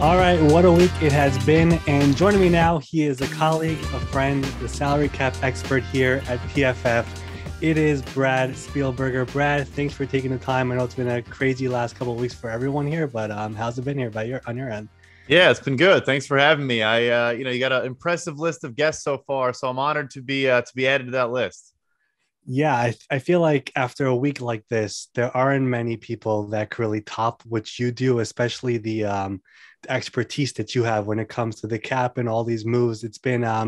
All right, what a week it has been. And joining me now, he is a colleague, a friend, the salary cap expert here at PFF. It is Brad Spielberger. Brad, thanks for taking the time. I know it's been a crazy last couple of weeks for everyone here, but how's it been here on your end? Yeah, it's been good. Thanks for having me. You got an impressive list of guests so far, so I'm honored to be added to that list. Yeah, I feel like after a week like this, there aren't many people that could really top what you do, especially the expertise that you have when it comes to the cap and all these moves. It's been I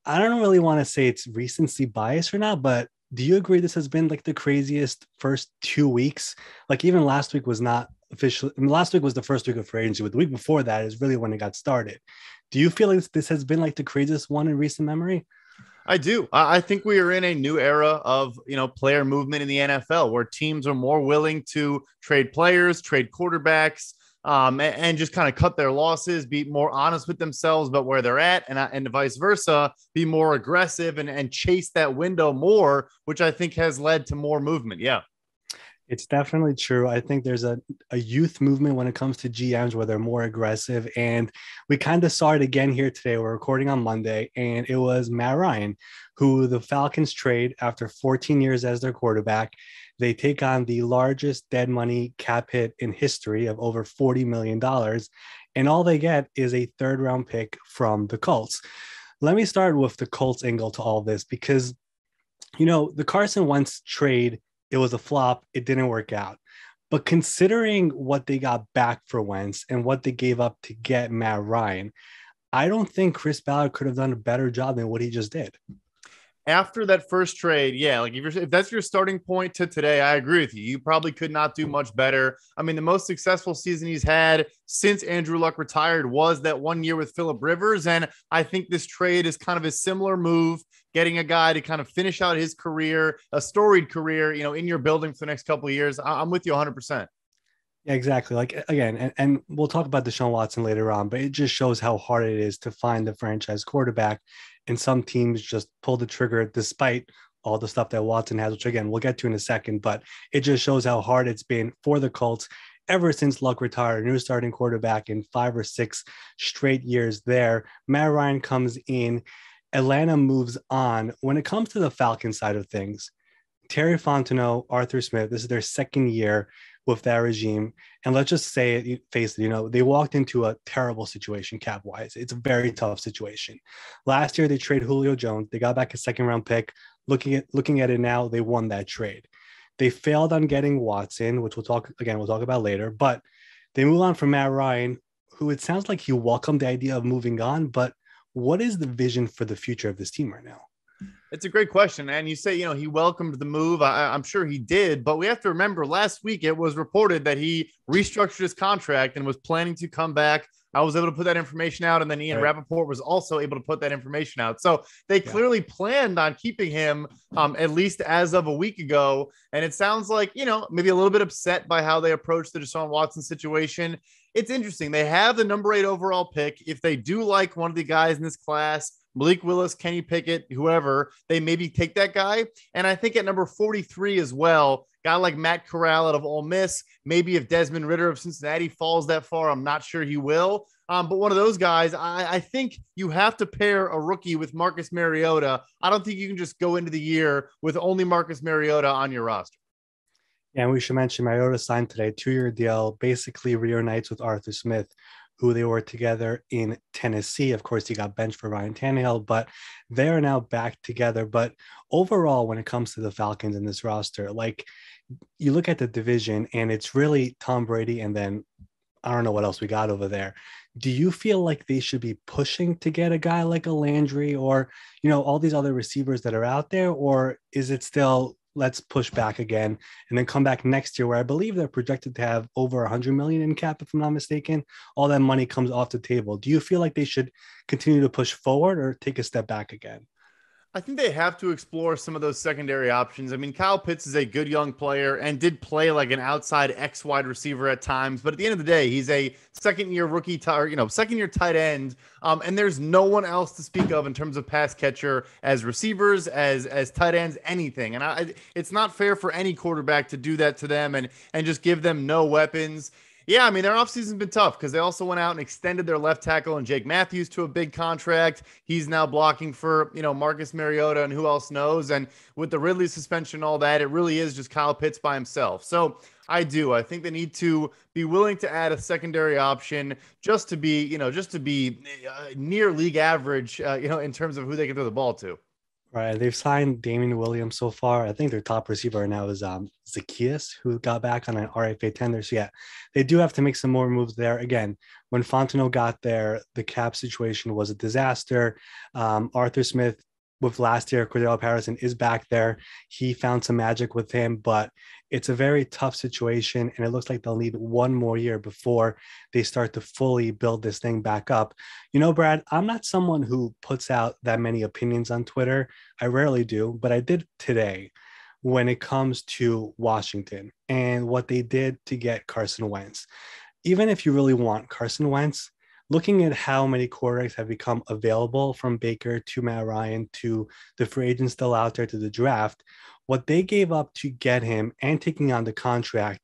don't really want to say it's recency bias or not, but do you agree this has been like the craziest first 2 weeks? Like even last week was not official. I mean, last week was the first week of free agency, but the week before that is really when it got started. Do you feel like this has been like the craziest one in recent memory? I do. I think we are in a new era of, player movement in the NFL where teams are more willing to trade players, trade quarterbacks, and just kind of cut their losses, be more honest with themselves about where they're at, and vice versa, be more aggressive and chase that window more, which I think has led to more movement. Yeah. It's definitely true. I think there's a youth movement when it comes to GMs where they're more aggressive. And we kind of saw it again here today. We're recording on Monday, and it was Matt Ryan, who the Falcons trade after 14 years as their quarterback. They take on the largest dead money cap hit in history of over $40 million. And all they get is a third round pick from the Colts. Let me start with the Colts angle to all this because, the Carson Wentz trade, it was a flop. It didn't work out. But considering what they got back for Wentz and what they gave up to get Matt Ryan, I don't think Chris Ballard could have done a better job than what he just did. After that first trade, yeah, like if that's your starting point to today, I agree with you. You probably could not do much better. I mean, the most successful season he's had since Andrew Luck retired was that 1 year with Phillip Rivers. And I think this trade is kind of a similar move, getting a guy to kind of finish out his career, a storied career, in your building for the next couple of years. I'm with you 100%. Yeah, exactly. Like again, and we'll talk about Deshaun Watson later on, but it just shows how hard it is to find the franchise quarterback. And some teams just pull the trigger despite all the stuff that Watson has, which again, we'll get to in a second, but it just shows how hard it's been for the Colts ever since Luck retired, new starting quarterback in 5 or 6 straight years there. Matt Ryan comes in, Atlanta moves on. When it comes to the Falcons side of things, Terry Fontenot, Arthur Smith, this is their second year with that regime. And let's just say it, face it, they walked into a terrible situation cap-wise. It's a very tough situation. Last year, they traded Julio Jones. They got back a second-round pick. Looking at it now, they won that trade. They failed on getting Watson, which we'll talk about later. But they move on from Matt Ryan, who it sounds like he welcomed the idea of moving on. But what is the vision for the future of this team right now? It's a great question. And you say, he welcomed the move. I'm sure he did. But we have to remember last week it was reported that he restructured his contract and was planning to come back. I was able to put that information out. And then Ian Rappaport was also able to put that information out. So they clearly planned on keeping him at least as of a week ago. And it sounds like, maybe a little bit upset by how they approached the Deshaun Watson situation. It's interesting. They have the number 8 overall pick. If they do like one of the guys in this class, Malik Willis, Kenny Pickett, whoever, they maybe take that guy. And I think at number 43 as well, guy like Matt Corral out of Ole Miss, maybe if Desmond Ridder of Cincinnati falls that far, I'm not sure he will. But one of those guys, I think you have to pair a rookie with Marcus Mariota. I don't think you can just go into the year with only Marcus Mariota on your roster. Yeah, and we should mention Mariota signed today, 2-year deal, basically reunites with Arthur Smith, who they were together in Tennessee. Of course, he got benched for Ryan Tannehill, but they are now back together. But overall, when it comes to the Falcons in this roster, like you look at the division and it's really Tom Brady and then I don't know what else we got over there. Do you feel like they should be pushing to get a guy like a Landry or, all these other receivers that are out there? Or is it still let's push back again and then come back next year where I believe they're projected to have over 100 million in cap, if I'm not mistaken. All that money comes off the table. Do you feel like they should continue to push forward or take a step back again? I think they have to explore some of those secondary options. I mean, Kyle Pitts is a good young player and did play like an outside X wide receiver at times. But at the end of the day, he's a second-year rookie, second-year tight end. And there's no one else to speak of in terms of pass catcher as receivers, as tight ends, anything. And it's not fair for any quarterback to do that to them and just give them no weapons. Yeah, I mean, their offseason's been tough because they also went out and extended their left tackle and Jake Matthews to a big contract. He's now blocking for, Marcus Mariota and who else knows. And with the Ridley suspension and all that, it really is just Kyle Pitts by himself. So I think they need to be willing to add a secondary option just to be, near league average, in terms of who they can throw the ball to. Right. They've signed Damian Williams so far. I think their top receiver right now is Zacchaeus, who got back on an RFA tender. So yeah, they do have to make some more moves there. Again, when Fontenot got there, the cap situation was a disaster. Arthur Smith with last year, Cordell Patterson is back there. He found some magic with him, but it's a very tough situation. And it looks like they'll need one more year before they start to fully build this thing back up. Brad, I'm not someone who puts out that many opinions on Twitter. I rarely do, but I did today when it comes to Washington and what they did to get Carson Wentz. Even if you really want Carson Wentz, looking at how many quarterbacks have become available from Baker to Matt Ryan to the free agents still out there to the draft, what they gave up to get him and taking on the contract,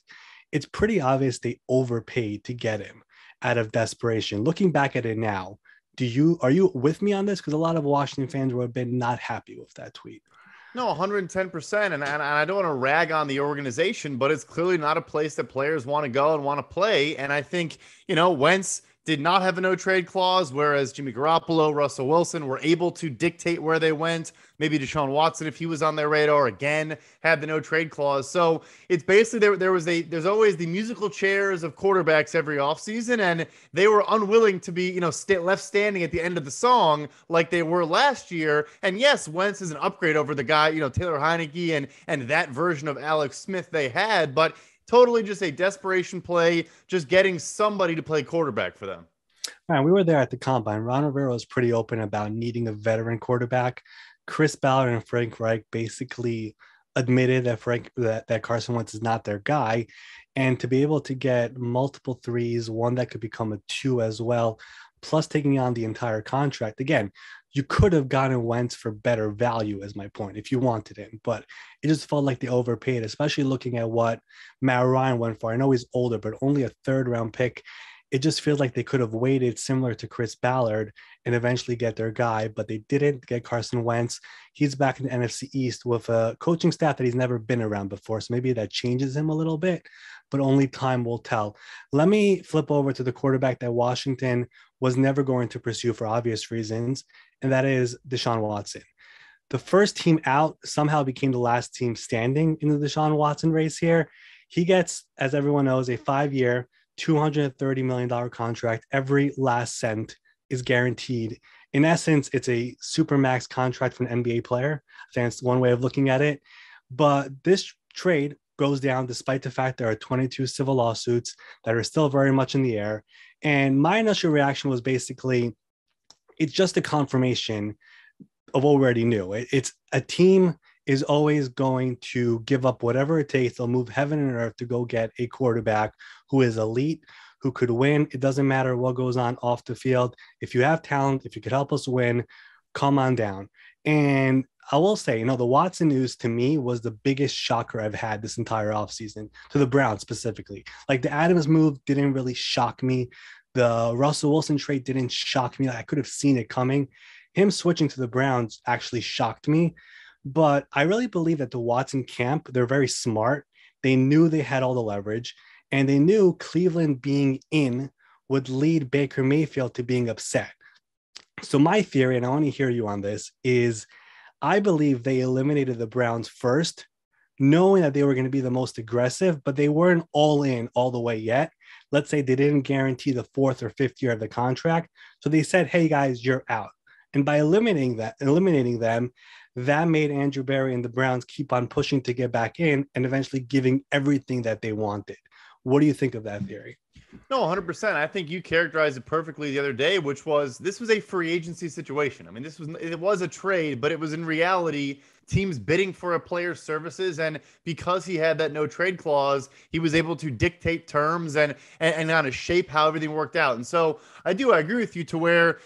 it's pretty obvious they overpaid to get him out of desperation. Looking back at it now, are you with me on this? Because a lot of Washington fans were a bit not happy with that tweet. No, 110%. And I don't want to rag on the organization, but it's clearly not a place that players want to go and want to play. And I think, Wentz did not have a no trade clause, whereas Jimmy Garoppolo, Russell Wilson were able to dictate where they went. Maybe Deshaun Watson, if he was on their radar, again, had the no trade clause. So it's basically there's always the musical chairs of quarterbacks every offseason, and they were unwilling to be, left standing at the end of the song like they were last year. And yes, Wentz is an upgrade over the guy, Taylor Heineke and that version of Alex Smith they had, but totally just a desperation play, just getting somebody to play quarterback for them. Man, we were there at the combine. Ron Rivera was pretty open about needing a veteran quarterback. Chris Ballard and Frank Reich basically admitted that Carson Wentz is not their guy. And to be able to get multiple threes, one that could become a 2 as well, plus taking on the entire contract. Again, you could have gotten Wentz for better value, is my point, if you wanted him. But it just felt like they overpaid, especially looking at what Matt Ryan went for. I know he's older, but only a third-round pick. It just feels like they could have waited similar to Chris Ballard and eventually get their guy, but they didn't get Carson Wentz. He's back in the NFC East with a coaching staff that he's never been around before, so maybe that changes him a little bit, but only time will tell. Let me flip over to the quarterback that Washington was never going to pursue for obvious reasons, and that is Deshaun Watson. The first team out somehow became the last team standing in the Deshaun Watson race here. He gets, as everyone knows, a 5-year, $230 million contract. Every last cent is guaranteed. In essence, it's a supermax contract for an NBA player. I think that's one way of looking at it. But this trade goes down despite the fact there are 22 civil lawsuits that are still very much in the air. And my initial reaction was basically, it's just a confirmation of what we already knew. It's a team is always going to give up whatever it takes. They'll move heaven and earth to go get a quarterback who is elite, who could win. It doesn't matter what goes on off the field. If you have talent, if you could help us win, come on down. And I will say, the Watson news to me was the biggest shocker I've had this entire offseason, to the Browns specifically. Like the Adams move didn't really shock me. The Russell Wilson trade didn't shock me. I could have seen it coming. Him switching to the Browns actually shocked me. But I really believe that the Watson camp, they're very smart. They knew they had all the leverage, and they knew Cleveland being in would lead Baker Mayfield to being upset. So my theory, and I want to hear you on this, is I believe they eliminated the Browns first, knowing that they were going to be the most aggressive, but they weren't all in all the way yet. Let's say they didn't guarantee the 4th or 5th year of the contract. So they said, hey guys, you're out. And by eliminating them, that made Andrew Berry and the Browns keep on pushing to get back in and eventually giving everything that they wanted. What do you think of that theory? No, 100%. I think you characterized it perfectly the other day, which was this was a free agency situation. I mean, it was a trade, but it was in reality teams bidding for a player's services. And because he had that no trade clause, he was able to dictate terms and kind of shape how everything worked out. And so I agree with you to where,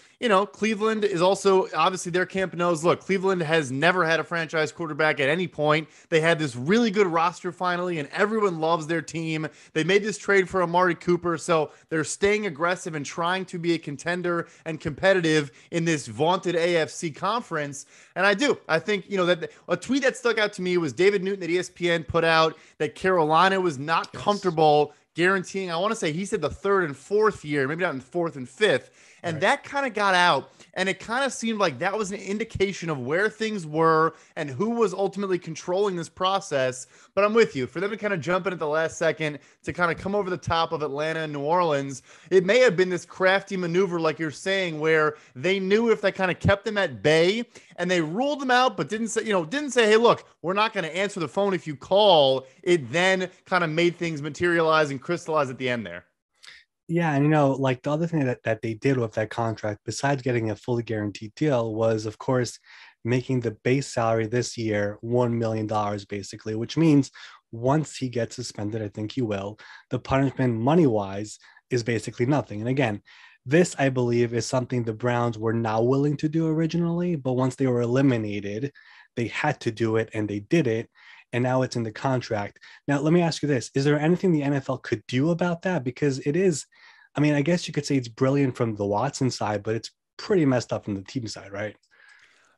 Cleveland is also obviously their camp knows, look, Cleveland has never had a franchise quarterback at any point. They had this really good roster finally, and everyone loves their team. They made this trade for Amari Cooper, so they're staying aggressive and trying to be a contender and competitive in this vaunted AFC conference. And I think, that a tweet that stuck out to me was David Newton at ESPN put out that Carolina was not comfortable guaranteeing, I want to say he said the third and fourth year, maybe not in fourth and fifth. And that kind of got out, and it kind of seemed like that was an indication of where things were and who was ultimately controlling this process. But I'm with you. For them to kind of jump in at the last second to kind of come over the top of Atlanta and New Orleans, it may have been this crafty maneuver, like you're saying, where they knew if they kind of kept them at bay and they ruled them out, but didn't say, hey, look, we're not going to answer the phone if you call. It then kind of made things materialize and crystallize at the end there. Yeah, and like the other thing that they did with that contract, besides getting a fully guaranteed deal, was of course making the base salary this year $1 million basically, which means once he gets suspended, I think he will, the punishment money-wise is basically nothing. And again, this, I believe, is something the Browns were not willing to do originally, but once they were eliminated, they had to do it, and they did it. And now it's in the contract. Now, let me ask you this. Is there anything the NFL could do about that? Because it is, I guess you could say it's brilliant from the Watson side, but it's pretty messed up from the team side, right?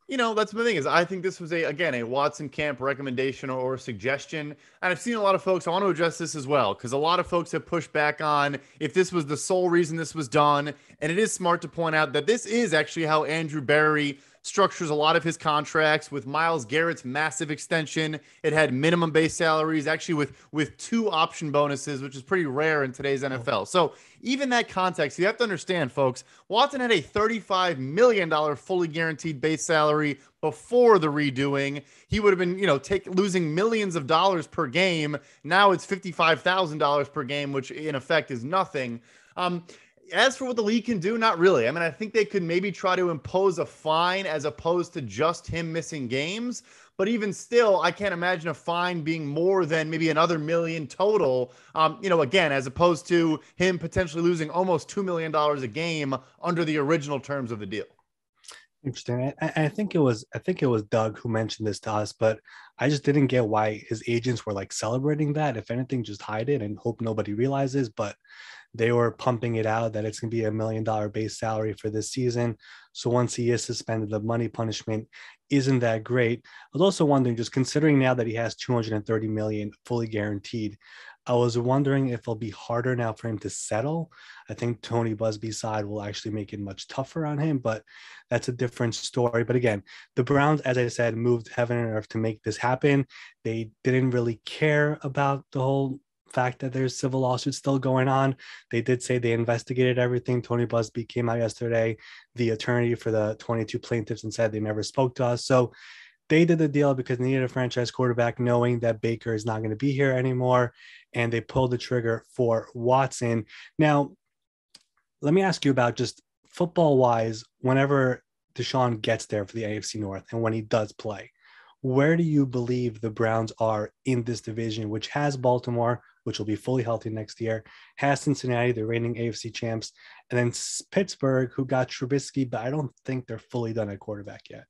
That's the thing is I think this was a Watson camp recommendation or suggestion. And I've seen a lot of folks, I want to address this as well, because a lot of folks have pushed back on if this was the sole reason this was done. And it is smart to point out that this is actually how Andrew Berry structures a lot of his contracts. With Myles Garrett's massive extension, it had minimum base salaries, actually with 2 option bonuses, which is pretty rare in today's NFL. So even that context, you have to understand, folks, Watson had a $35 million fully guaranteed base salary before the redoing. He would have been, losing millions of dollars per game. Now it's $55,000 per game, which in effect is nothing. As for what the league can do, not really. I think they could maybe try to impose a fine as opposed to just him missing games. But even still, I can't imagine a fine being more than maybe another $1 million total, again, as opposed to him potentially losing almost $2 million a game under the original terms of the deal. Interesting. I think it was Doug who mentioned this to us, but I just didn't get why his agents were like celebrating that. If anything, just hide it and hope nobody realizes. But they were pumping it out that it's going to be $1 million base salary for this season. So once he is suspended, the money punishment isn't that great. I was also wondering, just considering now that he has $230 million fully guaranteed, I was wondering if it'll be harder now for him to settle. I think Tony Busby's side will actually make it much tougher on him, but that's a different story. But again, the Browns, as I said, moved heaven and earth to make this happen. They didn't really care about the whole fact that there's civil lawsuits still going on. They did say they investigated everything. Tony Busby came out yesterday, the attorney for the 22 plaintiffs, and said they never spoke to us. So they did the deal because they needed a franchise quarterback, knowing that Baker is not going to be here anymore, and they pulled the trigger for Watson. Now, let me ask you about just football-wise, whenever Deshaun gets there for the AFC North and when he does play, where do you believe the Browns are in this division, which has Baltimore, which will be fully healthy next year, has Cincinnati, the reigning AFC champs, and then Pittsburgh, who got Trubisky, but I don't think they're fully done at quarterback yet.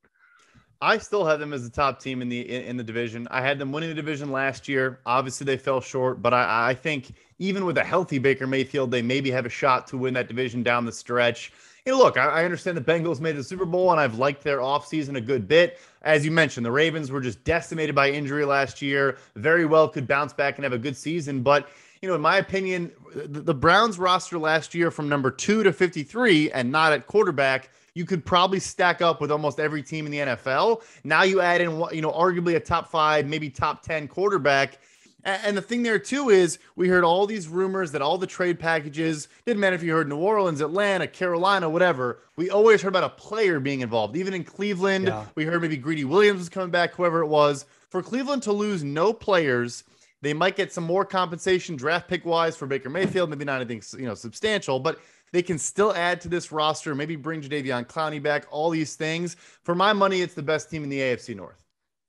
I still have them as the top team in the division. I had them winning the division last year. Obviously, they fell short, but I think even with a healthy Baker Mayfield, they maybe have a shot to win that division down the stretch. Look, I understand the Bengals made the Super Bowl, and I've liked their offseason a good bit. As you mentioned, the Ravens were just decimated by injury last year. Very well could bounce back and have a good season. But, in my opinion, the Browns roster last year from number 2 to 53 and not at quarterback, you could probably stack up with almost every team in the NFL. Now you add in, arguably a top 5, maybe top 10 quarterback. And the thing there, too, is we heard all these rumors that all the trade packages, didn't matter if you heard New Orleans, Atlanta, Carolina, whatever. We always heard about a player being involved. Even in Cleveland, We heard maybe Greedy Williams was coming back, whoever it was. For Cleveland to lose no players, they might get some more compensation draft pick-wise for Baker Mayfield, maybe not anything substantial, but they can still add to this roster, maybe bring Jadeveon Clowney back, all these things. For my money, it's the best team in the AFC North.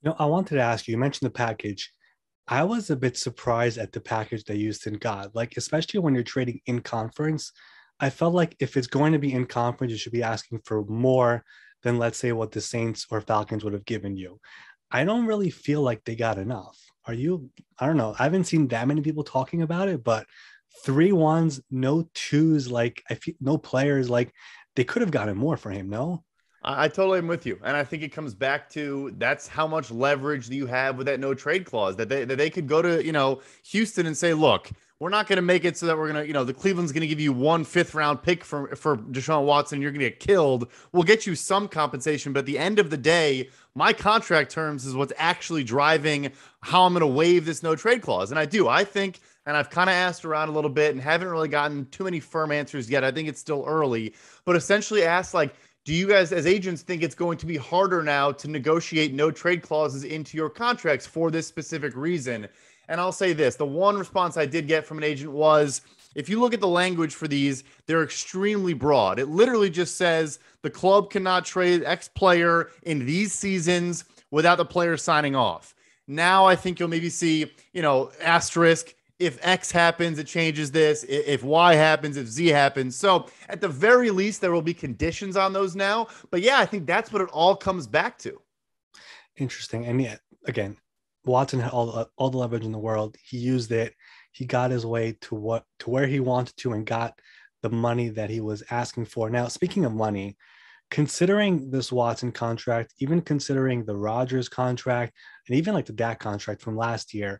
I wanted to ask you, you mentioned the package. I was a bit surprised at the package that Houston got, like, especially when you're trading in conference. I felt like if it's going to be in conference, you should be asking for more than, let's say, what the Saints or Falcons would have given you. I don't really feel like they got enough. Are you? I don't know. I haven't seen that many people talking about it, but three ones, no twos, like I feel no players, like they could have gotten more for him, no? I totally am with you. And I think it comes back to that's how much leverage do you have with that no trade clause that they could go to, Houston and say, look, we're not going to make it so that we're going to, the Cleveland's going to give you 1/5 round pick for Deshaun Watson. You're going to get killed. We'll get you some compensation. But at the end of the day, my contract terms is what's actually driving how I'm going to waive this no trade clause. And I think, and I've kind of asked around a little bit and haven't really gotten too many firm answers yet. I think it's still early, but essentially asked like, do you guys as agents think it's going to be harder now to negotiate no trade clauses into your contracts for this specific reason? And I'll say this, the one response I did get from an agent was, if you look at the language for these, they're extremely broad. It literally just says the club cannot trade X player in these seasons without the player signing off. Now I think you'll maybe see, asterisk, if X happens, it changes this. If Y happens, if Z happens. So at the very least, there will be conditions on those now. But yeah, I think that's what it all comes back to. Interesting. And yet, again, Watson had all the leverage in the world. He used it. He got his way to where he wanted to and got the money that he was asking for. Now, speaking of money, considering this Watson contract, even considering the Rodgers contract, and even like the Dak contract from last year,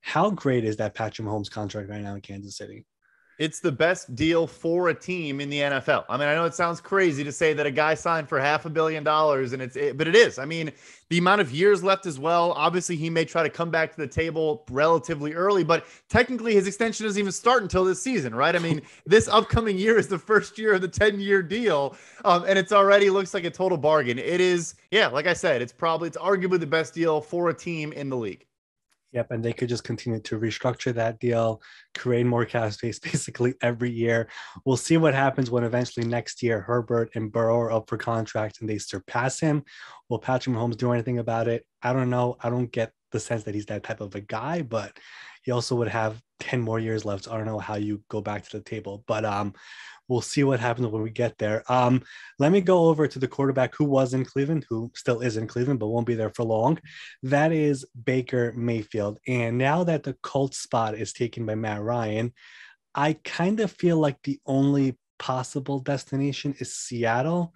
how great is that Patrick Mahomes contract right now in Kansas City? It's the best deal for a team in the NFL. I mean, I know it sounds crazy to say that a guy signed for $500 million but it is. I mean, the amount of years left as well. Obviously, he may try to come back to the table relatively early, but technically his extension doesn't even start until this season, right? I mean, this upcoming year is the first year of the 10-year deal, and it's already looks like a total bargain. It is, yeah, like I said, it's arguably the best deal for a team in the league. Yep, and they could just continue to restructure that deal, create more cap space basically every year. We'll see what happens when eventually next year Herbert and Burrow are up for contract and they surpass him. Will Patrick Mahomes do anything about it? I don't know. I don't get the sense that he's that type of a guy, but he also would have 10 more years left. So I don't know how you go back to the table, but we'll see what happens when we get there. Let me go over to the quarterback who was in Cleveland, who still is in Cleveland, but won't be there for long. That is Baker Mayfield. And now that the Colts spot is taken by Matt Ryan, I kind of feel like the only possible destination is Seattle.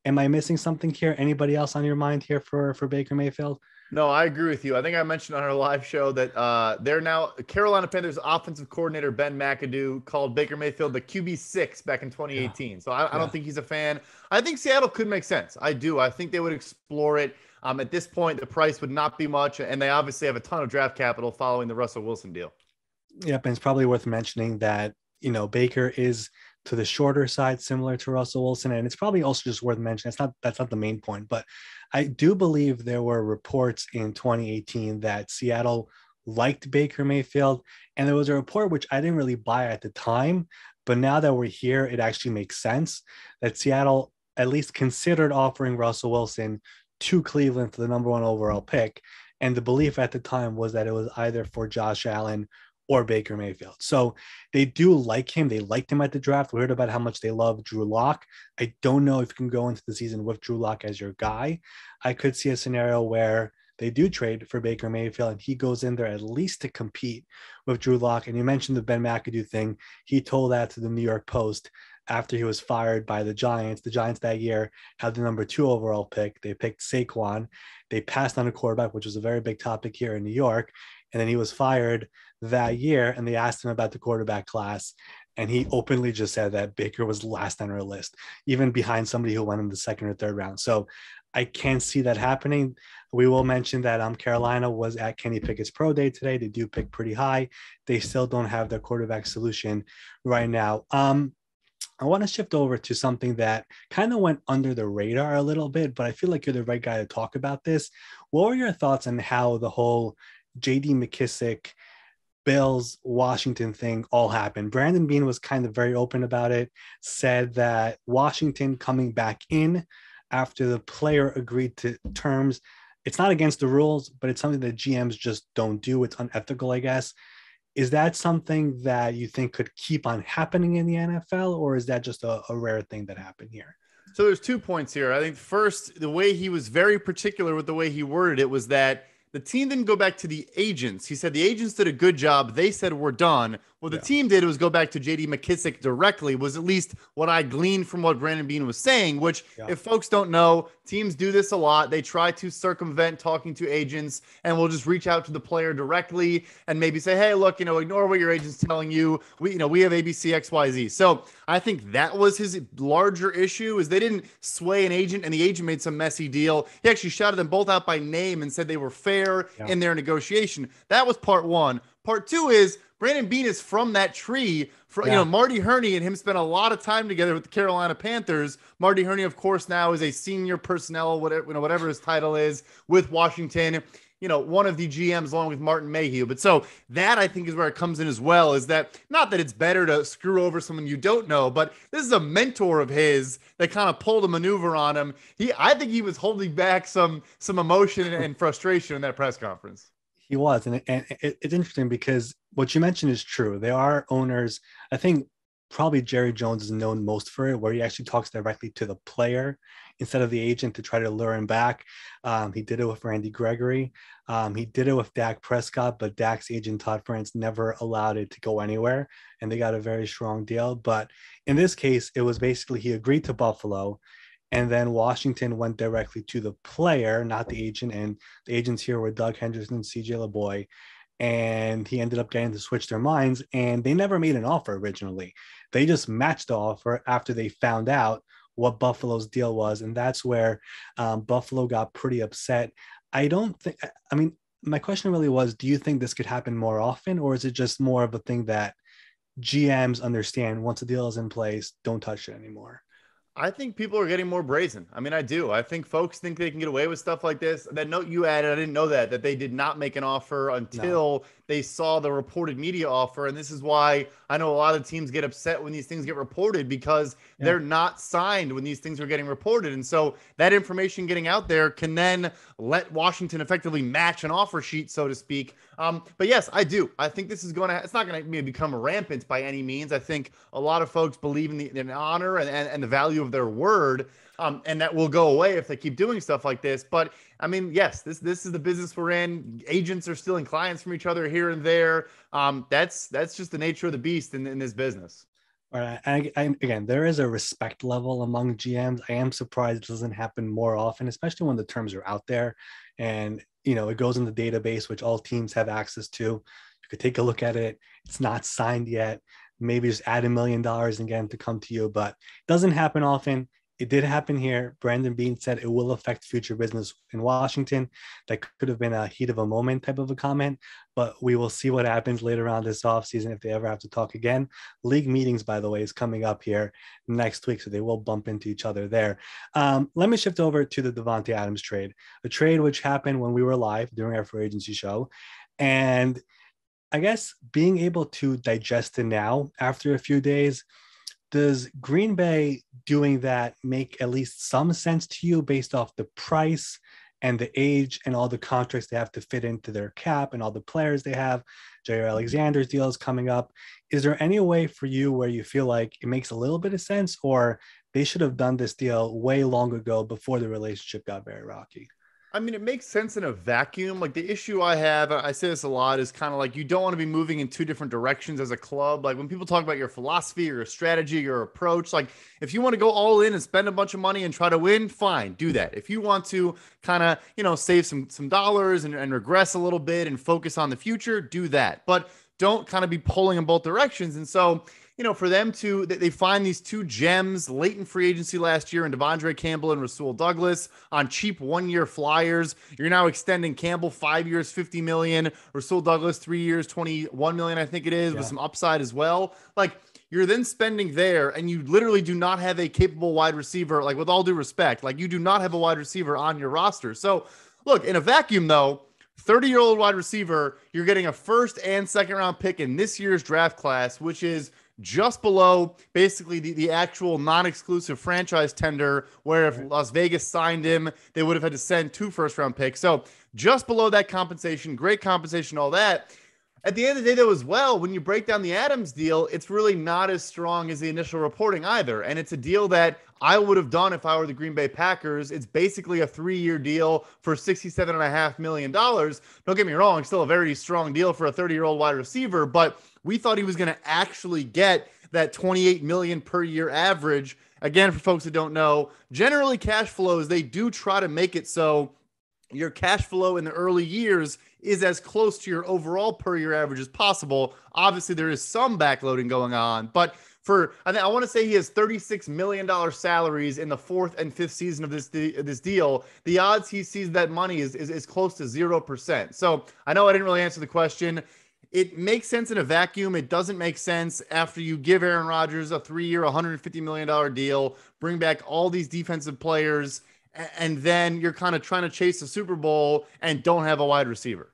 Am I missing something here? Anybody else on your mind here for Baker Mayfield? No, I agree with you. I think I mentioned on our live show that they're now Carolina Panthers offensive coordinator Ben McAdoo called Baker Mayfield the QB6 back in 2018. Yeah. So I don't think he's a fan. I think Seattle could make sense. I do. I think they would explore it. At this point, the price would not be much, and they obviously have a ton of draft capital following the Russell Wilson deal. Yep, and it's probably worth mentioning that Baker is to the shorter side, similar to Russell Wilson. And it's probably also just worth mentioning. That's not the main point, but I do believe there were reports in 2018 that Seattle liked Baker Mayfield. And there was a report, which I didn't really buy at the time, but now that we're here, it actually makes sense that Seattle at least considered offering Russell Wilson to Cleveland for the number 1 overall pick. And the belief at the time was that it was either for Josh Allen or Baker Mayfield. So they do like him. They liked him at the draft. We heard about how much they love Drew Lock. I don't know if you can go into the season with Drew Lock as your guy. I could see a scenario where they do trade for Baker Mayfield and he goes in there at least to compete with Drew Lock. And you mentioned the Ben McAdoo thing. He told that to the New York Post after he was fired by the Giants. The Giants that year had the number 2 overall pick. They picked Saquon. They passed on a quarterback, which was a very big topic here in New York. And then he was fired that year, and they asked him about the quarterback class. And he openly just said that Baker was last on our list, even behind somebody who went in the 2nd or 3rd round. So I can't see that happening. We will mention that Carolina was at Kenny Pickett's pro day today. They do pick pretty high. They still don't have their quarterback solution right now. I want to shift over to something that kind of went under the radar a little bit, but I feel like you're the right guy to talk about this. What were your thoughts on how the whole JD McKissic, Bills, Washington thing all happened? Brandon Beane was kind of very open about it, said that Washington coming back in after the player agreed to terms it's not against the rules, but it's something that GMs just don't do. It's unethical, I guess. Is that something that you think could keep on happening in the NFL, or is that just a rare thing that happened here? So there's 2 points here. I think first, the way he was very particular with the way he worded it was that the team didn't go back to the agents. He said the agents did a good job. They said we're done. What the team did was go back to JD McKissic directly, was at least what I gleaned from what Brandon Beane was saying, which if folks don't know, teams do this a lot. They try to circumvent talking to agents and will just reach out to the player directly and maybe say, hey, look, ignore what your agent's telling you. We have ABC, XYZ. So I think that was his larger issue, is they didn't sway an agent and the agent made some messy deal. He actually shouted them both out by name and said they were fair in their negotiation. That was part one. Part two is Brandon Beane is from that tree. Marty Hurney and him spent a lot of time together with the Carolina Panthers. Marty Hurney, of course, now is a senior personnel, whatever his title is, with Washington. One of the GMs along with Martin Mayhew. But so that, I think, is where it comes in as well, is that not that it's better to screw over someone you don't know, but this is a mentor of his that kind of pulled a maneuver on him. I think he was holding back some emotion and frustration in that press conference. He was. And it's interesting because what you mentioned is true. There are owners, I think probably Jerry Jones is known most for it, where he actually talks directly to the player instead of the agent to try to lure him back. He did it with Randy Gregory. He did it with Dak Prescott, but Dak's agent, Todd France, never allowed it to go anywhere, and they got a very strong deal. But in this case, it was basically he agreed to Buffalo, and then Washington went directly to the player, not the agent. And the agents here were Doug Henderson and CJ LeBoy. And he ended up getting to switch their minds. And they never made an offer originally. They just matched the offer after they found out what Buffalo's deal was. And that's where Buffalo got pretty upset. My question really was, do you think this could happen more often? Or is it just more of a thing that GMs understand once the deal is in place, don't touch it anymore? I think people are getting more brazen. I do. I think folks think they can get away with stuff like this. That note you added, I didn't know that they did not make an offer until they saw the reported media offer. And this is why I know a lot of teams get upset when these things get reported, because they're not signed when these things are getting reported. And so that information getting out there can then let Washington effectively match an offer sheet, so to speak. But yes, I do. I think this is it's not going to become rampant by any means. I think a lot of folks believe in the honor and the value of their word. And that will go away if they keep doing stuff like this. But yes, this is the business we're in. Agents are stealing clients from each other here and there. That's just the nature of the beast in this business. All right. And again, there is a respect level among GMs. I am surprised it doesn't happen more often, especially when the terms are out there and, it goes in the database, which all teams have access to. You could take a look at it. It's not signed yet. Maybe just add $1 million and get them to come to you, but it doesn't happen often. It did happen here. Brandon Beane said it will affect future business in Washington. That could have been a heat of a moment type of a comment, but we will see what happens later on this offseason if they ever have to talk again. League meetings, by the way, is coming up here next week, so they will bump into each other there. Let me shift over to the Davante Adams trade, a trade which happened when we were live during our free agency show. And I guess being able to digest it now after a few days, does Green Bay doing that make at least some sense to you based off the price and the age and all the contracts they have to fit into their cap and all the players they have? Jair Alexander's deal is coming up. Is there any way for you where you feel like it makes a little bit of sense, or they should have done this deal way long ago before the relationship got very rocky? It makes sense in a vacuum. Like, the issue I have, I say this a lot, is kind of like you don't want to be moving in two different directions as a club. Like, when people talk about your philosophy or your strategy, your approach, like if you want to go all in and spend a bunch of money and try to win, fine, do that. If you want to kind of, save some dollars and regress a little bit and focus on the future, do that. But don't kind of be pulling in both directions. And so, for them they find these two gems late in free agency last year in Devondre Campbell and Rasul Douglas on cheap 1-year flyers. You're now extending Campbell 5 years, $50 million, Rasul Douglas 3 years, $21 million, I think it is, with some upside as well. Like, you're then spending there, and you literally do not have a capable wide receiver. Like, with all due respect, like, you do not have a wide receiver on your roster. So look, in a vacuum though, 30-year-old wide receiver, you're getting a first and second round pick in this year's draft class, which is just below basically the actual non-exclusive franchise tender, where if Las Vegas signed him, they would have had to send 2 first-round picks. So just below that compensation, great compensation, all that. At the end of the day, though, as well, when you break down the Adams deal, it's really not as strong as the initial reporting either. And it's a deal that I would have done if I were the Green Bay Packers. It's basically a 3-year deal for $67.5 million. Don't get me wrong, still a very strong deal for a 30-year-old wide receiver, but we thought he was going to actually get that $28 million per year average. Again, for folks that don't know, generally cash flows, they do try to make it so your cash flow in the early years is as close to your overall per year average as possible. Obviously, there is some backloading going on, but I want to say he has $36 million salaries in the 4th and 5th season of this deal. The odds he sees that money is close to 0%. So I know I didn't really answer the question. It makes sense in a vacuum. It doesn't make sense after you give Aaron Rodgers a 3-year, $150 million deal, bring back all these defensive players, and then you're kind of trying to chase the Super Bowl and don't have a wide receiver.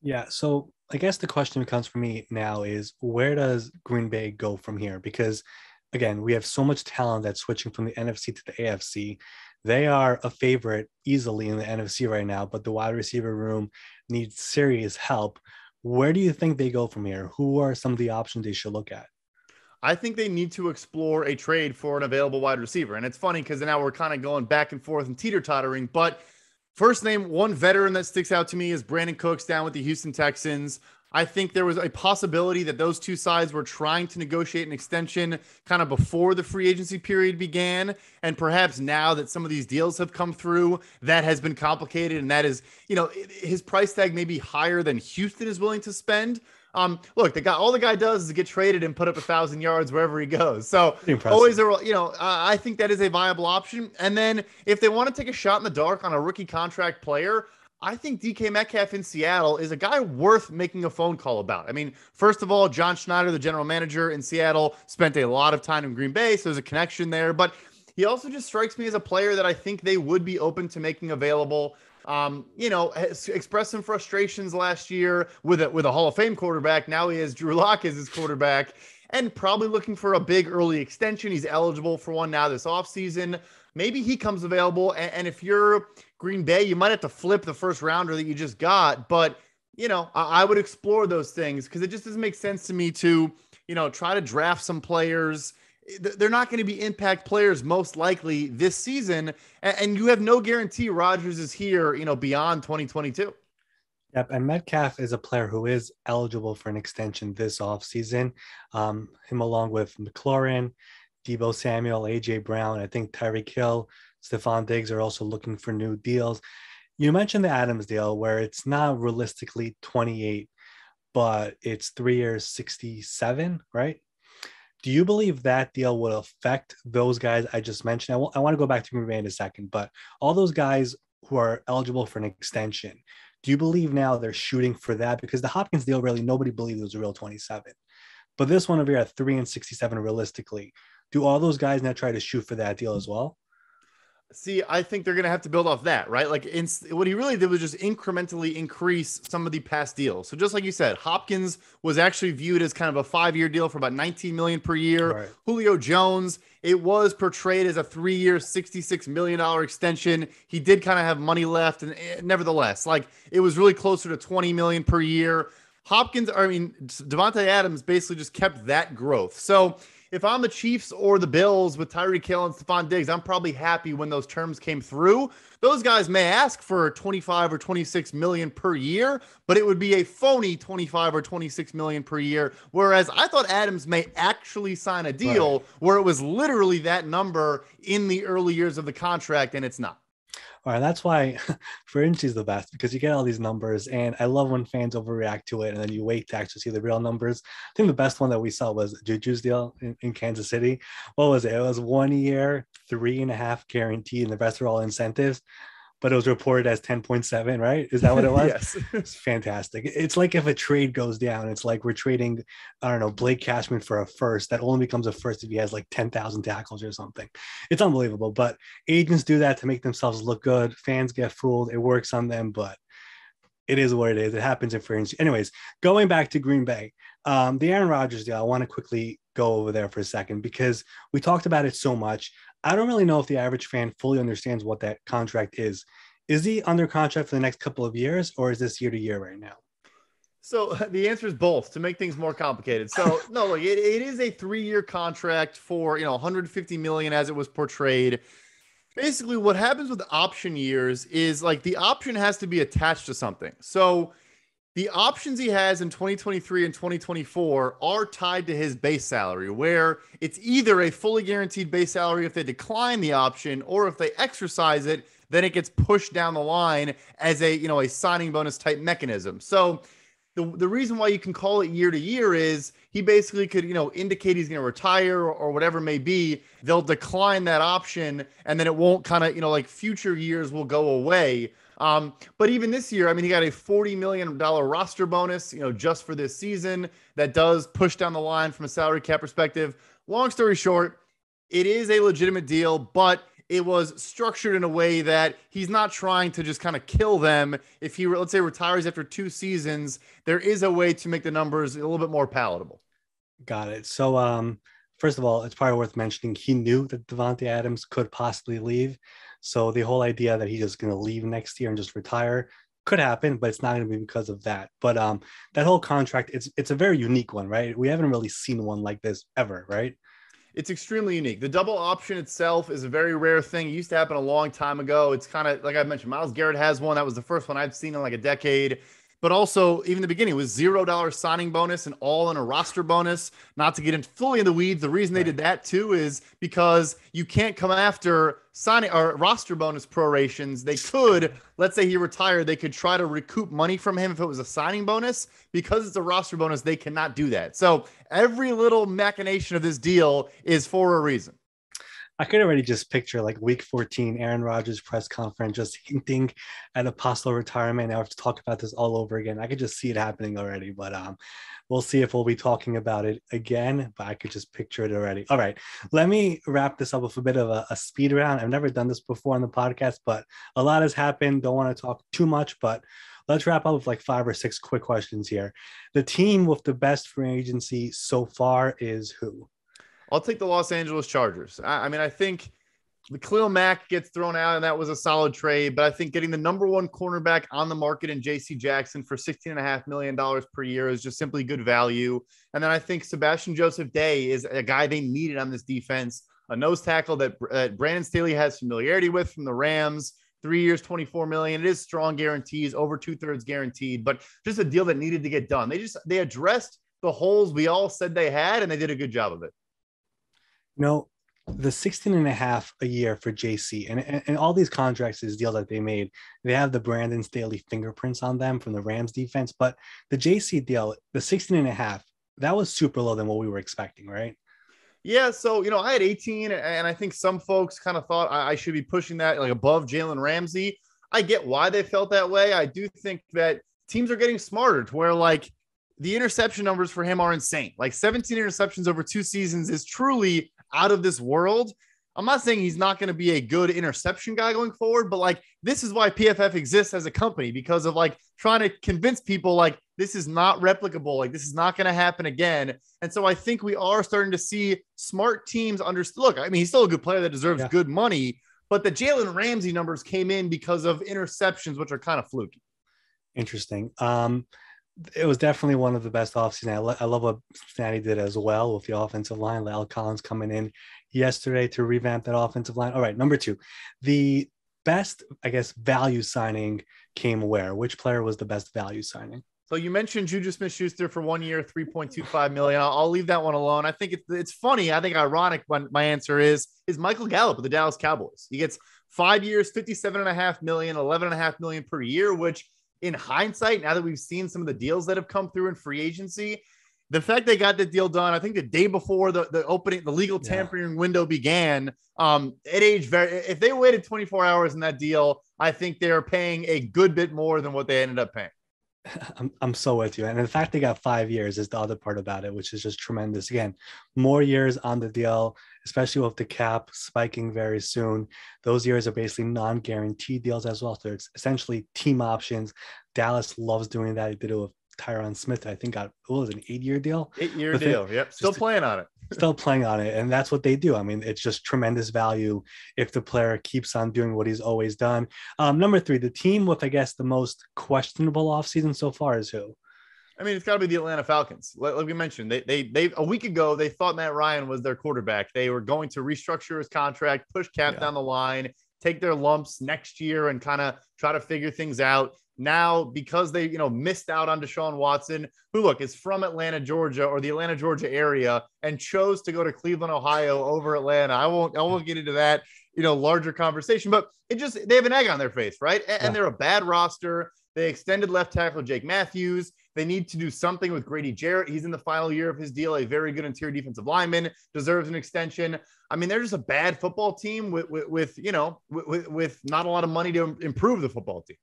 Yeah. So I guess the question comes for me now is, where does Green Bay go from here? Because again, we have so much talent that's switching from the NFC to the AFC. They are a favorite easily in the NFC right now, but the wide receiver room needs serious help. Where do you think they go from here? Who are some of the options they should look at? I think they need to explore a trade for an available wide receiver. And it's funny because now we're kind of going back and forth and teeter-tottering. But first name, one veteran that sticks out to me is Brandon Cooks down with the Houston Texans. I think there was a possibility that those two sides were trying to negotiate an extension kind of before the free agency period began. And perhaps now that some of these deals have come through, that has been complicated. And that is, his price tag may be higher than Houston is willing to spend. Look, all the guy does is get traded and put up 1,000 yards wherever he goes. So always, I think that is a viable option. And then if they want to take a shot in the dark on a rookie contract player, I think DK Metcalf in Seattle is a guy worth making a phone call about. I mean, first of all, John Schneider, the general manager in Seattle, spent a lot of time in Green Bay, so there's a connection there. But he also just strikes me as a player that I think they would be open to making available. Expressed some frustrations last year with a Hall of Fame quarterback. Now he has Drew Lock as his quarterback and probably looking for a big early extension. He's eligible for one now this offseason. Maybe he comes available. And if you're Green Bay, you might have to flip the first rounder that you just got. But, I would explore those things because it just doesn't make sense to me to, try to draft some players. They're not going to be impact players most likely this season. And you have no guarantee Rodgers is here, beyond 2022. Yep. And Metcalf is a player who is eligible for an extension this offseason. Him along with McLaurin, Deebo Samuel, AJ Brown, I think Tyreek Hill, Stephon Diggs are also looking for new deals. You mentioned the Adams deal where it's not realistically 28, but it's 3 years, 67, right? Do you believe that deal will affect those guys I just mentioned? I want to go back to Green Bay in a second, but all those guys who are eligible for an extension, do you believe now they're shooting for that? Because the Hopkins deal, really, nobody believed it was a real 27. But this one over here at 3 and 67 realistically, do all those guys now try to shoot for that deal as well? See, I think they're going to have to build off that, right? Like what he really did was just incrementally increase some of the past deals. So just like you said, Hopkins was actually viewed as kind of a 5-year deal for about $19 million per year. Right. Julio Jones, it was portrayed as a 3-year, $66 million extension. He did kind of have money left. And nevertheless, like it was really closer to $20 million per year. Davante Adams basically just kept that growth. So if I'm the Chiefs or the Bills with Tyreek Hill and Stephon Diggs, I'm probably happy when those terms came through. Those guys may ask for 25 or 26 million per year, but it would be a phony 25 or 26 million per year. Whereas I thought Adams may actually sign a deal where it was literally that number in the early years of the contract, and it's not. All right, that's why free agency is the best because you get all these numbers, and I love when fans overreact to it, and then you wait to actually see the real numbers. I think the best one that we saw was Juju's deal in Kansas City. What was it? It was 1 year, 3.5 guaranteed, and the rest are all incentives. But it was reported as 10.7, right? Is that what it was? Yes. It's fantastic. It's like if a trade goes down, it's like we're trading, I don't know, Blake Cashman for a first that only becomes a first if he has like 10,000 tackles or something. It's unbelievable. But agents do that to make themselves look good. Fans get fooled. It works on them, but It is what it is. It happens in free agency. Anyways, going back to Green Bay, the Aaron Rodgers deal, I want to quickly go over there for a second because we talked about it so much. I don't really know if the average fan fully understands what that contract is. Is he under contract for the next couple of years, or is this year to year right now? So the answer is both to make things more complicated. So no, look, it is a 3-year contract for, 150 million as it was portrayed. Basically what happens with option years is like the option has to be attached to something. So the options he has in 2023 and 2024 are tied to his base salary, where it's either a fully guaranteed base salary if they decline the option, or if they exercise it, then it gets pushed down the line as a signing bonus type mechanism. So the reason why you can call it year to year is he basically could, indicate he's going to retire or whatever may be. They'll decline that option, and then it won't kind of, like future years will go away. But even this year, I mean, he got a $40 million roster bonus, just for this season that does push down the line from a salary cap perspective. Long story short, it is a legitimate deal, but it was structured in a way that he's not trying to just kind of kill them. If he, let's say, retires after 2 seasons, there is a way to make the numbers a little bit more palatable. Got it. So, first of all, it's probably worth mentioning he knew that Davante Adams could possibly leave. So the whole idea that he's just going to leave next year and just retire could happen, but it's not going to be because of that. But that whole contract, it's a very unique one, right? We haven't really seen one like this ever, right? It's extremely unique. The double option itself is a very rare thing. It used to happen a long time ago. It's kind of like I mentioned, Myles Garrett has one. That was the first one I've seen in like a decade. But also, even the beginning was $0 signing bonus and all in a roster bonus. Not to get into fully in the weeds, the reason they did that too is because you can't come after signing or roster bonus prorations. They could, let's say he retired, they could try to recoup money from him if it was a signing bonus. Because it's a roster bonus, they cannot do that. So every little machination of this deal is for a reason. I could already just picture like week 14, Aaron Rodgers press conference, just hinting at a possible retirement. Now I have to talk about this all over again. I could just see it happening already, but we'll see if we'll be talking about it again, but I could just picture it already. All right, let me wrap this up with a bit of a speed round. I've never done this before on the podcast, but a lot has happened. Don't want to talk too much, but let's wrap up with like 5 or 6 quick questions here. The team with the best free agency so far is who? I'll take the Los Angeles Chargers. I mean, I think the Khalil Mack gets thrown out, and that was a solid trade. But I think getting the number 1 cornerback on the market in J.C. Jackson for $16.5 million per year is just simply good value. And then I think Sebastian Joseph Day is a guy they needed on this defense, a nose tackle that Brandon Staley has familiarity with from the Rams. 3 years, $24 million. It is strong guarantees, over 2/3 guaranteed, but just a deal that needed to get done. They addressed the holes we all said they had, and they did a good job of it. The 16.5 a year for JC and all these contracts, these deals that they made, they have the Brandon Staley fingerprints on them from the Rams defense. But the JC deal, the 16.5, that was super low than what we were expecting, right? Yeah. So, I had 18, and I think some folks kind of thought I should be pushing that like above Jalen Ramsey. I get why they felt that way. I do think that teams are getting smarter to where like the interception numbers for him are insane. Like 17 interceptions over 2 seasons is truly out of this world. I'm not saying he's not going to be a good interception guy going forward, but like, this is why PFF exists as a company, because of like trying to convince people like this is not replicable. Like this is not going to happen again. And so I think we are starting to see smart teams understand. Look, I mean, he's still a good player that deserves good money, but the Jalen Ramsey numbers came in because of interceptions, which are kind of fluky. Interesting. It was definitely one of the best offseason. I love what Cincinnati did as well with the offensive line. La'el Collins coming in yesterday to revamp that offensive line. All right, number 2. The best, I guess, value signing came where? Which player was the best value signing? So you mentioned Juju Smith-Schuster for 1 year, $3.25 million. I'll leave that one alone. I think it's funny. I think ironic when my answer is Michael Gallup with the Dallas Cowboys. He gets 5 years, $57.5 million, $11.5 million per year, which in hindsight, now that we've seen some of the deals that have come through in free agency, the fact they got the deal done, I think the day before the opening, the legal tampering window began, if they waited 24 hours in that deal, I think they're paying a good bit more than what they ended up paying. I'm so with you. And in fact, they got 5 years is the other part about it, which is just tremendous. Again, more years on the deal, especially with the cap spiking very soon. Those years are basically non-guaranteed deals as well. So it's essentially team options. Dallas loves doing that. He did it with Tyron Smith. I think got, what was it, an 8-year deal? 8-year With deal. it. Yep. Still playing on it. Still playing on it. And that's what they do. I mean, it's just tremendous value if the player keeps on doing what he's always done. Number three, the team with, I guess, the most questionable offseason so far is who? I mean, it's got to be the Atlanta Falcons. Like we mentioned, they a week ago, they thought Matt Ryan was their quarterback. They were going to restructure his contract, push cap down the line, take their lumps next year and kind of try to figure things out. Now, because they, missed out on Deshaun Watson, who, look, is from Atlanta, Georgia, or the Atlanta, Georgia area, and chose to go to Cleveland, Ohio over Atlanta. I won't get into that, larger conversation, but they have an egg on their face, right? And they're a bad roster. They extended left tackle Jake Matthews. They need to do something with Grady Jarrett. He's in the final year of his deal, a very good interior defensive lineman, deserves an extension. I mean, they're just a bad football team with not a lot of money to improve the football team.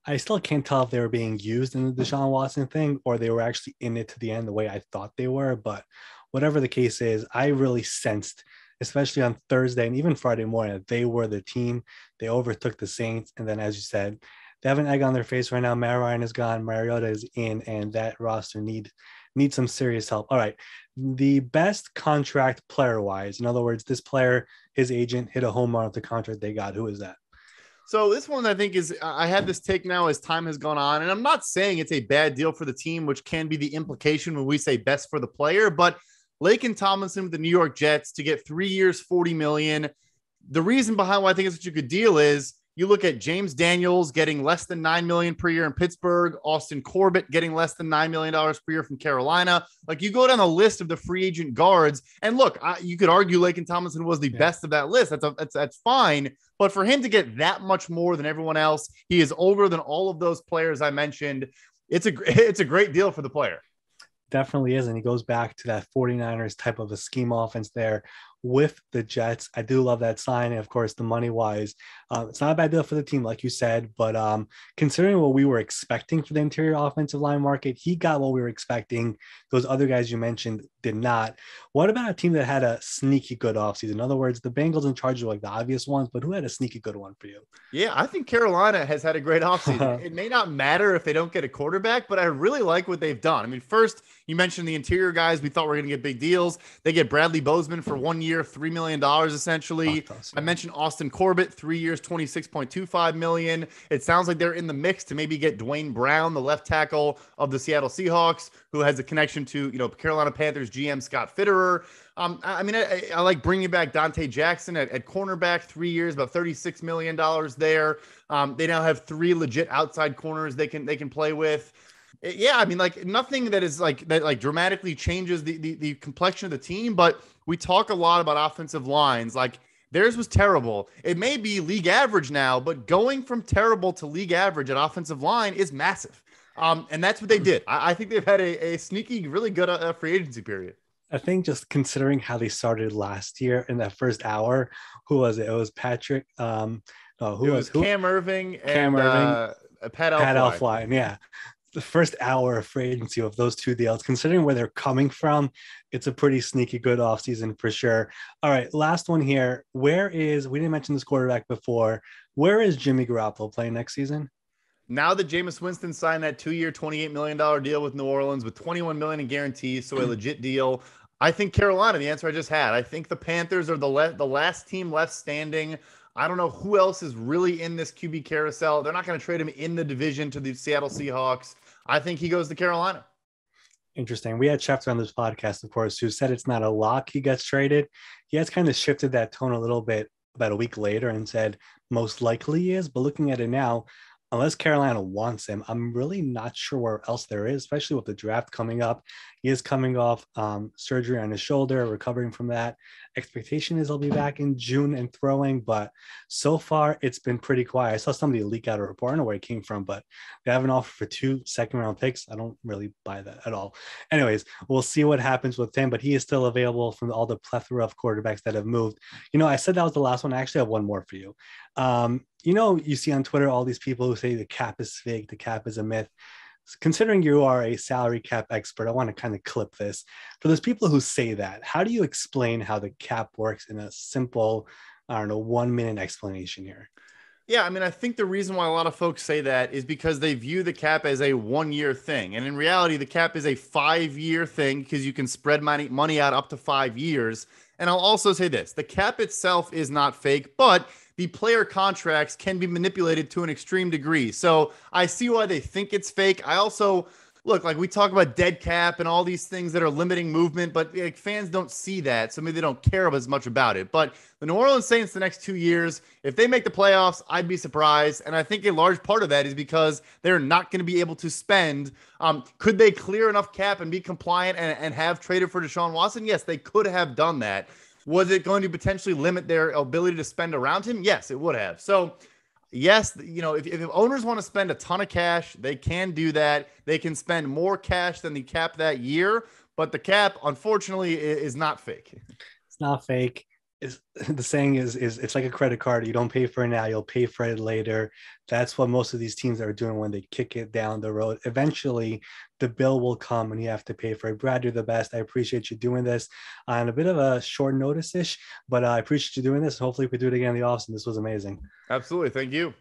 I still can't tell if they were being used in the Deshaun Watson thing or they were actually in it to the end the way I thought they were. But whatever the case is, I really sensed, especially on Thursday and even Friday morning, that they were the team. They overtook the Saints. And then, as you said, they have an egg on their face right now. Matt Ryan is gone. Mariota is in, and that roster needs some serious help. All right. The best contract player-wise, in other words, this player, his agent, hit a home run with the contract they got. Who is that? So this one, I think, I had this take now as time has gone on, and I'm not saying it's a bad deal for the team, which can be the implication when we say best for the player, but Laken Tomlinson with the New York Jets to get 3 years, $40 million. The reason behind why I think it's such a good deal is you look at James Daniels getting less than $9 million per year in Pittsburgh, Austin Corbett getting less than $9 million per year from Carolina. Like, you go down the list of the free agent guards, and look, you could argue Laken Tomlinson was the best of that list. That's fine. But for him to get that much more than everyone else, he is older than all of those players I mentioned. It's a great deal for the player. Definitely is. And he goes back to that 49ers type of a scheme offense there with the Jets. I do love that sign. And of course, the money wise, it's not a bad deal for the team, like you said, but considering what we were expecting for the interior offensive line market, he got what we were expecting. Those other guys you mentioned did not. What about a team that had a sneaky good offseason? In other words, the Bengals and Chargers are like the obvious ones, but who had a sneaky good one for you? Yeah, I think Carolina has had a great offseason. It may not matter if they don't get a quarterback, but I really like what they've done. I mean, first, you mentioned the interior guys. We thought we were going to get big deals. They get Bradley Bozeman for 1 year, $3 million essentially. I mentioned Austin Corbett, 3 years, $26.25 million. It sounds like they're in the mix to maybe get Dwayne Brown, the left tackle of the Seattle Seahawks, who has a connection to, Carolina Panthers GM Scott Fitterer. I like bringing back Dante Jackson at cornerback, 3 years, about $36 million there. They now have 3 legit outside corners they can play with. Yeah, I mean, like, nothing that is that dramatically changes the complexion of the team, but we talk a lot about offensive lines. Like, theirs was terrible. It may be league average now, but going from terrible to league average at offensive line is massive. And that's what they did. I think they've had a sneaky, really good free agency period. I think just considering how they started last year in that first hour, who was it? It was Patrick. Cam Irving and Pat Elflein. Yeah. The first hour of free agency of those two deals, considering where they're coming from, it's a pretty sneaky good offseason for sure. All right, last one here. We didn't mention this quarterback before. Where is Jimmy Garoppolo playing next season? Now that Jameis Winston signed that 2-year, $28 million deal with New Orleans with $21 million in guarantees, so a legit deal. I think Carolina, the answer I just had. I think the Panthers are the last team left standing. I don't know who else is really in this QB carousel. They're not going to trade him in the division to the Seattle Seahawks. I think he goes to Carolina. Interesting. We had Schefter on this podcast, of course, who said it's not a lock he gets traded. He has kind of shifted that tone a little bit about a week later and said most likely he is. But looking at it now, unless Carolina wants him, I'm really not sure where else there is, especially with the draft coming up. He is coming off surgery on his shoulder, recovering from that. Expectation is he'll be back in June and throwing, but so far it's been pretty quiet. I saw somebody leak out a report. I don't know where it came from, but they have an offer for 2 second-round picks. I don't really buy that at all. Anyways, we'll see what happens with him, but he is still available from all the plethora of quarterbacks that have moved. I said that was the last one. I actually have one more for you. You see on Twitter all these people who say the cap is fake, the cap is a myth. considering you are a salary cap expert, I want to kind of clip this. For those people who say that, how do you explain how the cap works in a simple, I don't know, 1 minute explanation here? Yeah, I mean, I think the reason why a lot of folks say that is because they view the cap as a 1 year thing. And in reality, the cap is a 5 year thing because you can spread money out up to 5 years. And I'll also say this, the cap itself is not fake, but the player contracts can be manipulated to an extreme degree. So I see why they think it's fake. I also look, like we talk about dead cap and all these things that are limiting movement, but like fans don't see that, so maybe they don't care as much about it. But the New Orleans Saints, the next 2 years, if they make the playoffs, I'd be surprised. And I think a large part of that is because they're not going to be able to spend. Could they clear enough cap and be compliant and have traded for Deshaun Watson? Yes, they could have done that. Was it going to potentially limit their ability to spend around him? Yes, it would have. So yes, if owners want to spend a ton of cash, they can do that. They can spend more cash than the cap that year, but the cap, unfortunately, is not fake. It's not fake. The saying is it's like a credit card. You don't pay for it now, you'll pay for it later. That's what most of these teams are doing when they kick it down the road. Eventually, the bill will come and you have to pay for it. Brad, you're the best. I appreciate you doing this on a bit of a short notice-ish, but I appreciate you doing this. Hopefully we could do it again in the offseason. This was amazing. Absolutely. Thank you.